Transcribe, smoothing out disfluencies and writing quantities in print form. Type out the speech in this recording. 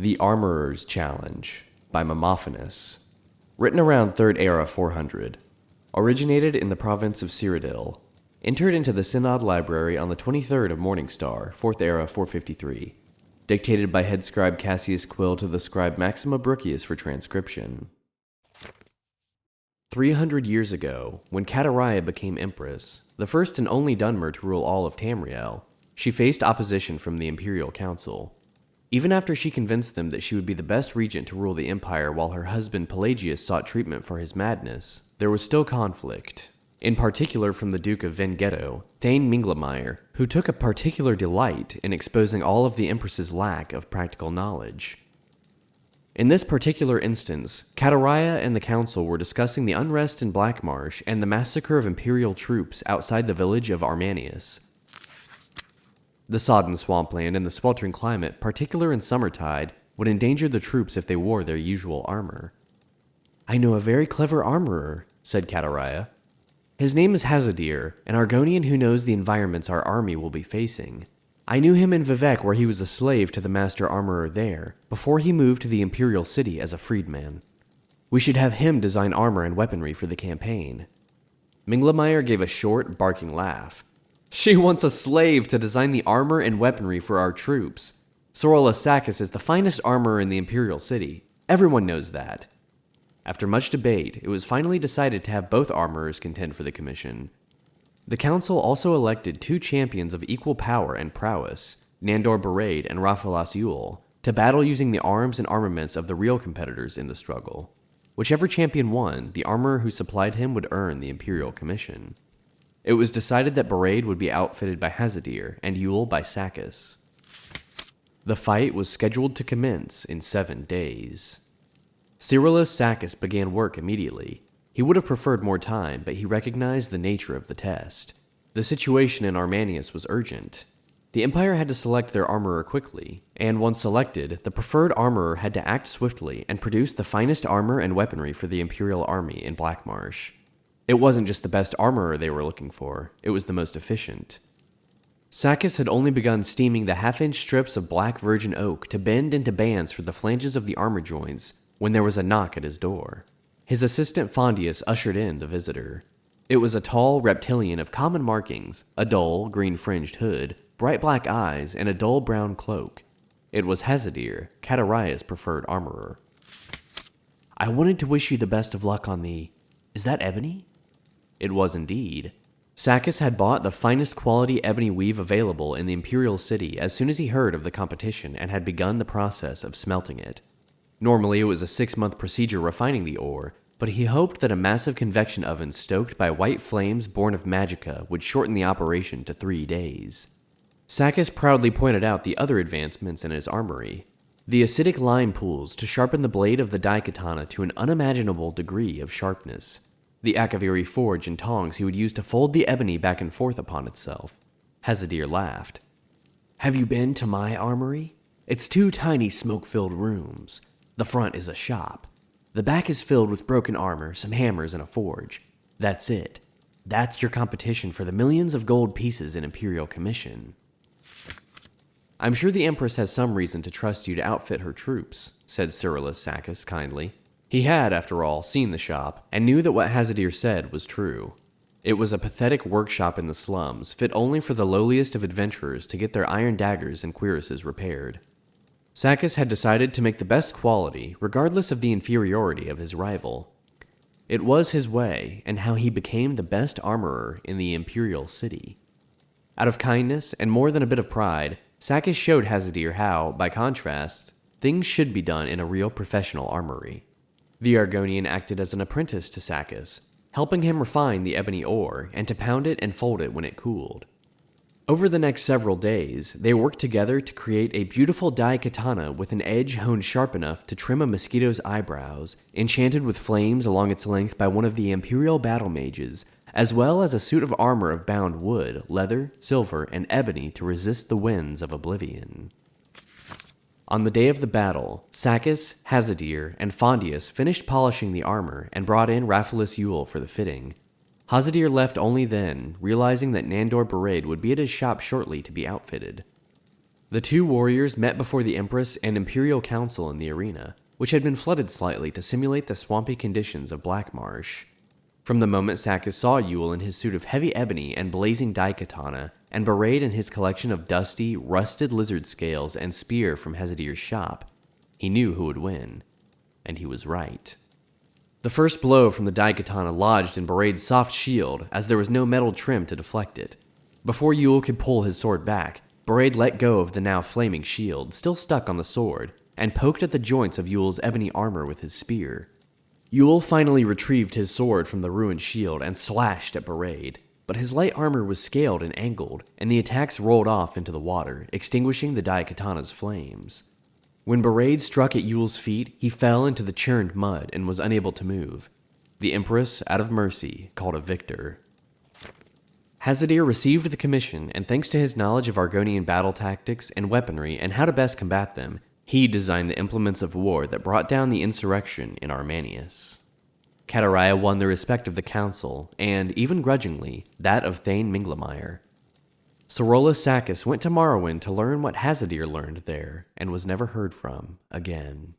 The Armorer's Challenge by Mamophanes. Written around 3rd Era 400. Originated in the province of Cyrodiil. Entered into the Synod Library on the 23rd of Morningstar, 4th Era 453. Dictated by head scribe Cassius Quill to the scribe Maxima Brucius for transcription. 300 years ago, when Kataraya became empress, the first and only Dunmer to rule all of Tamriel, she faced opposition from the Imperial Council. Even after she convinced them that she would be the best regent to rule the empire while her husband Pelagius sought treatment for his madness, there was still conflict. In particular from the Duke of Venghetto, Thane Minglemeyer, who took a particular delight in exposing all of the Empress's lack of practical knowledge. In this particular instance, Kataraya and the council were discussing the unrest in Blackmarsh and the massacre of Imperial troops outside the village of Armanius. The sodden swampland and the sweltering climate, particular in summertide, would endanger the troops if they wore their usual armor. "I know a very clever armorer," said Kataraya. "His name is Hazadir, an Argonian who knows the environments our army will be facing. I knew him in Vivec where he was a slave to the master armorer there, before he moved to the Imperial City as a freedman. We should have him design armor and weaponry for the campaign." Minglemeyer gave a short, barking laugh. "She wants a slave to design the armor and weaponry for our troops. Sorella Sakis is the finest armorer in the Imperial City. Everyone knows that." After much debate, it was finally decided to have both armorers contend for the commission. The council also elected 2 champions of equal power and prowess, Nandor Barade and Raphaelas Yule, to battle using the arms and armaments of the real competitors in the struggle. Whichever champion won, the armorer who supplied him would earn the Imperial Commission. It was decided that Barade would be outfitted by Hazadir and Yule by Sakis. The fight was scheduled to commence in 7 days. Cyrillus Sakis began work immediately. He would have preferred more time, but he recognized the nature of the test. The situation in Armanius was urgent. The Empire had to select their armorer quickly, and once selected, the preferred armorer had to act swiftly and produce the finest armor and weaponry for the Imperial army in Blackmarsh. It wasn't just the best armorer they were looking for, it was the most efficient. Sakis had only begun steaming the half-inch strips of black virgin oak to bend into bands for the flanges of the armor joints when there was a knock at his door. His assistant Fondius ushered in the visitor. It was a tall reptilian of common markings, a dull, green-fringed hood, bright black eyes, and a dull brown cloak. It was Hazadir, Kataraya's preferred armorer. "I wanted to wish you the best of luck on the... Is that ebony?" It was indeed. Sakis had bought the finest quality ebony weave available in the Imperial City as soon as he heard of the competition and had begun the process of smelting it. Normally it was a 6-month procedure refining the ore, but he hoped that a massive convection oven stoked by white flames born of magicka would shorten the operation to 3 days. Sakis proudly pointed out the other advancements in his armory. The acidic lime pools to sharpen the blade of the daikatana to an unimaginable degree of sharpness. The Akaviri forge and tongs he would use to fold the ebony back and forth upon itself. Hazadir laughed. "Have you been to my armory? It's 2 tiny smoke-filled rooms. The front is a shop. The back is filled with broken armor, some hammers, and a forge. That's it. That's your competition for the millions of gold pieces in Imperial Commission." "I'm sure the Empress has some reason to trust you to outfit her troops," said Cyrillus Sakis kindly. He had, after all, seen the shop, and knew that what Hazadir said was true. It was a pathetic workshop in the slums, fit only for the lowliest of adventurers to get their iron daggers and cuirasses repaired. Sakis had decided to make the best quality, regardless of the inferiority of his rival. It was his way, and how he became the best armorer in the Imperial City. Out of kindness, and more than a bit of pride, Sakis showed Hazadir how, by contrast, things should be done in a real professional armory. The Argonian acted as an apprentice to Sakis, helping him refine the ebony ore and to pound it and fold it when it cooled. Over the next several days, they worked together to create a beautiful daikatana with an edge honed sharp enough to trim a mosquito's eyebrows, enchanted with flames along its length by one of the Imperial battle mages, as well as a suit of armor of bound wood, leather, silver, and ebony to resist the winds of oblivion. On the day of the battle, Sakis, Hazadir, and Fondius finished polishing the armor and brought in Raphaelas Yule for the fitting. Hazadir left only then, realizing that Nandor Barade would be at his shop shortly to be outfitted. The two warriors met before the Empress and Imperial Council in the arena, which had been flooded slightly to simulate the swampy conditions of Black Marsh. From the moment Sakis saw Yule in his suit of heavy ebony and blazing daikatana, and Bereid in his collection of dusty, rusted lizard scales and spear from Hezedir's shop, he knew who would win. And he was right. The first blow from the daikatana lodged in Bereid's soft shield, as there was no metal trim to deflect it. Before Yule could pull his sword back, Bereid let go of the now flaming shield, still stuck on the sword, and poked at the joints of Yule's ebony armor with his spear. Yule finally retrieved his sword from the ruined shield and slashed at Bereid, but his light armor was scaled and angled, and the attacks rolled off into the water, extinguishing the daikatana's flames. When Bereid struck at Yule's feet, he fell into the churned mud and was unable to move. The Empress, out of mercy, called a victor. Hezedir received the commission, and thanks to his knowledge of Argonian battle tactics and weaponry and how to best combat them, he designed the implements of war that brought down the insurrection in Armanius. Kataraya won the respect of the council, and, even grudgingly, that of Thane Minglemire. Sorolus Sakis went to Morrowind to learn what Hezedir learned there, and was never heard from again.